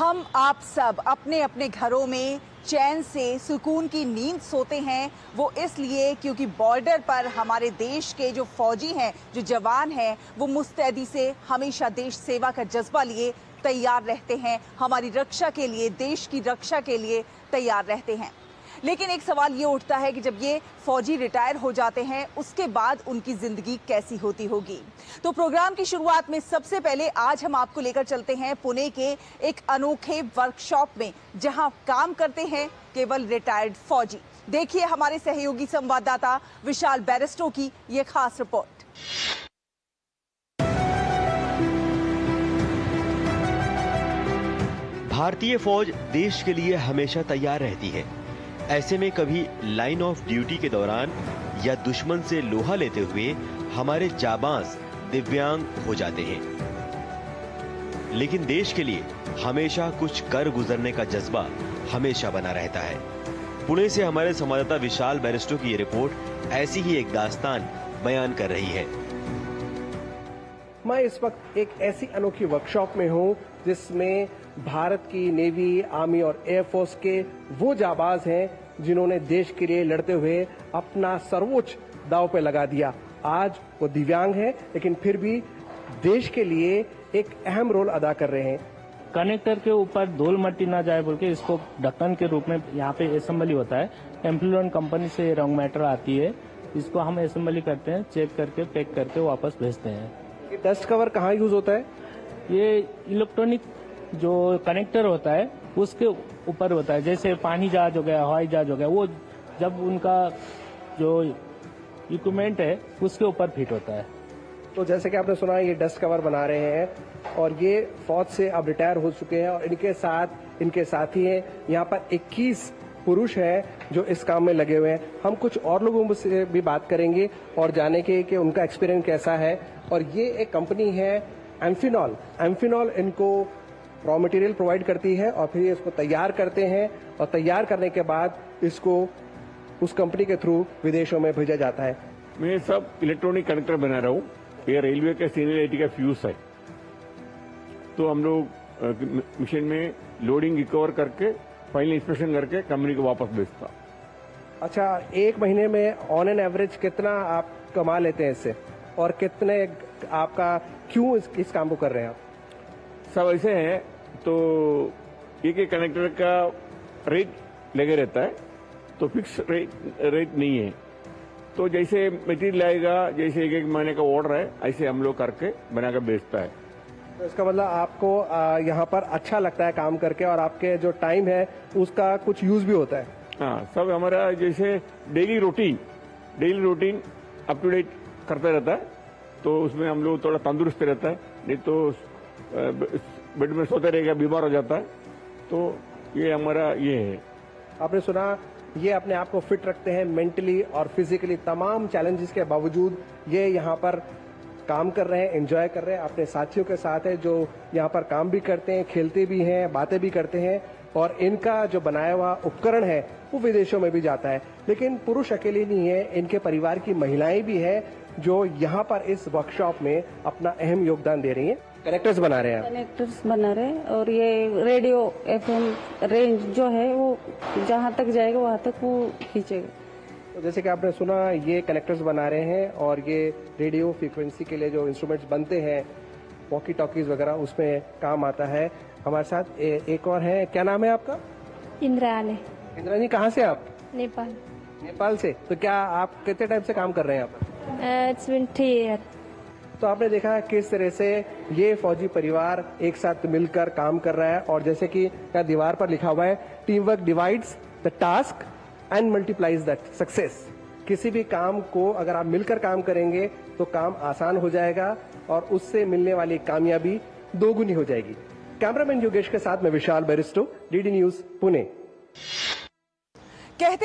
हम आप सब अपने अपने घरों में चैन से सुकून की नींद सोते हैं, वो इसलिए क्योंकि बॉर्डर पर हमारे देश के जो फौजी हैं, जो जवान हैं, वो मुस्तैदी से हमेशा देश सेवा का जज्बा लिए तैयार रहते हैं, हमारी रक्षा के लिए, देश की रक्षा के लिए तैयार रहते हैं। लेकिन एक सवाल ये उठता है कि जब ये फौजी रिटायर हो जाते हैं, उसके बाद उनकी जिंदगी कैसी होती होगी। तो प्रोग्राम की शुरुआत में सबसे पहले आज हम आपको लेकर चलते हैं पुणे के एक अनोखे वर्कशॉप में, जहां काम करते हैं केवल रिटायर्ड फौजी। देखिए हमारे सहयोगी संवाददाता विशाल बैरिस्टो की ये खास रिपोर्ट। भारतीय फौज देश के लिए हमेशा तैयार रहती है। ऐसे में कभी लाइन ऑफ ड्यूटी के दौरान या दुश्मन से लोहा लेते हुए हमारे जाबाज दिव्यांग हो जाते हैं, लेकिन देश के लिए हमेशा कुछ कर गुजरने का जज्बा हमेशा बना रहता है। पुणे से हमारे संवाददाता विशाल बैरिस्टो की ये रिपोर्ट ऐसी ही एक दास्तान बयान कर रही है। मैं इस वक्त एक ऐसी अनोखी वर्कशॉप में हूं जिसमें भारत की नेवी, आर्मी और एयरफोर्स के वो जाबाज हैं जिन्होंने देश के लिए लड़ते हुए अपना सर्वोच्च दांव पे लगा दिया। आज वो दिव्यांग हैं, लेकिन फिर भी देश के लिए एक अहम रोल अदा कर रहे हैं। कनेक्टर के ऊपर धूल मट्टी ना जाए बोल के इसको ढक्कन के रूप में यहाँ पे असेंबली होता है। एम्प्लॉयमेंट कंपनी से रॉन्ग मैटर आती है, इसको हम असेंबली करते हैं, चेक करके पैक करके वापस भेजते हैं। ये डस्ट कवर कहाँ यूज होता है? ये इलेक्ट्रॉनिक जो कनेक्टर होता है उसके ऊपर होता है। जैसे पानी जहाज हो गया, हवाई जहाज हो गया, वो जब उनका जो इक्विपमेंट है उसके ऊपर फिट होता है। तो जैसे कि आपने सुना, ये डस्ट कवर बना रहे हैं और ये फौज से अब रिटायर हो चुके हैं और इनके साथ इनके साथी हैं। यहाँ पर 21 पुरुष हैं जो इस काम में लगे हुए हैं। हम कुछ और लोगों से भी बात करेंगे और जानेंगे कि उनका एक्सपीरियंस कैसा है। और ये एक कंपनी है एम्फिनॉल। एम्फिनॉल इनको रॉ मटेरियल प्रोवाइड करती है और फिर इसको तैयार करते हैं और तैयार करने के बाद इसको उस कंपनी के थ्रू विदेशों में भेजा जाता है। मैं सब इलेक्ट्रॉनिक कनेक्टर बना रहा हूँ। ये रेलवे के सीनियरिटी का फ्यूज है, तो हम लोग मशीन में लोडिंग रिकवर करके फाइनल इंस्पेक्शन करके कंपनी को वापस भेजता। अच्छा, एक महीने में ऑन एन एवरेज कितना आप कमा लेते हैं इससे, और कितने आपका क्यों इस काम को कर रहे हैं आप? सब ऐसे है, तो एक कनेक्टर का रेट लगे रहता है, तो फिक्स रेट नहीं है। तो जैसे मटेरियल आएगा, जैसे एक महीने का ऑर्डर है, ऐसे हम लोग करके बनाकर बेचता है। तो इसका मतलब आपको यहाँ पर अच्छा लगता है काम करके, और आपके जो टाइम है उसका कुछ यूज भी होता है? हाँ, सब हमारा जैसे daily routine up to date करता रहता है, तो उसमें हम लोग थोड़ा तंदुरुस्त रहता है। नहीं तो बेड में सोते रहेगा, बीमार हो जाता है। तो ये हमारा ये है। आपने सुना, ये अपने आप को फिट रखते हैं मेंटली और फिजिकली। तमाम चैलेंजेस के बावजूद ये यहाँ पर काम कर रहे हैं, एंजॉय कर रहे हैं, अपने साथियों के साथ है जो यहाँ पर काम भी करते हैं, खेलते भी हैं, बातें भी करते हैं। और इनका जो बनाया हुआ उपकरण है वो विदेशों में भी जाता है। लेकिन पुरुष अकेले नहीं है, इनके परिवार की महिलाएं भी हैं जो यहाँ पर इस वर्कशॉप में अपना अहम योगदान दे रही हैं। कनेक्टर्स बना रहे हैं? कनेक्टर्स बना रहे हैं, और ये रेडियो FM रेंज जो है वो जहाँ तक जाएगा वहाँ तक वो खींचेगा। तो जैसे कि आपने सुना, ये कनेक्टर्स बना रहे हैं और ये रेडियो फ्रीक्वेंसी के लिए जो इंस्ट्रूमेंट्स बनते हैं, वॉकी टॉकीज वगैरह, उसमें काम आता है। हमारे साथ एक और है। क्या नाम है आपका? इंद्राणी। इंद्राणी, कहाँ से आप? नेपाल। नेपाल से। तो क्या आप कितने टाइम से काम कर रहे हैं यहाँ पर? It's been 3 years. तो आपने देखा किस तरह से ये फौजी परिवार एक साथ मिलकर काम कर रहा है। और जैसे कि यहाँ दीवार पर लिखा हुआ है, team work divides the task and multiplies the success. किसी भी काम को अगर आप मिलकर काम करेंगे तो काम आसान हो जाएगा और उससे मिलने वाली कामयाबी दोगुनी हो जाएगी। कैमरामैन योगेश के साथ मैं विशाल बैरिस्टो, DD न्यूज पुणे। कहते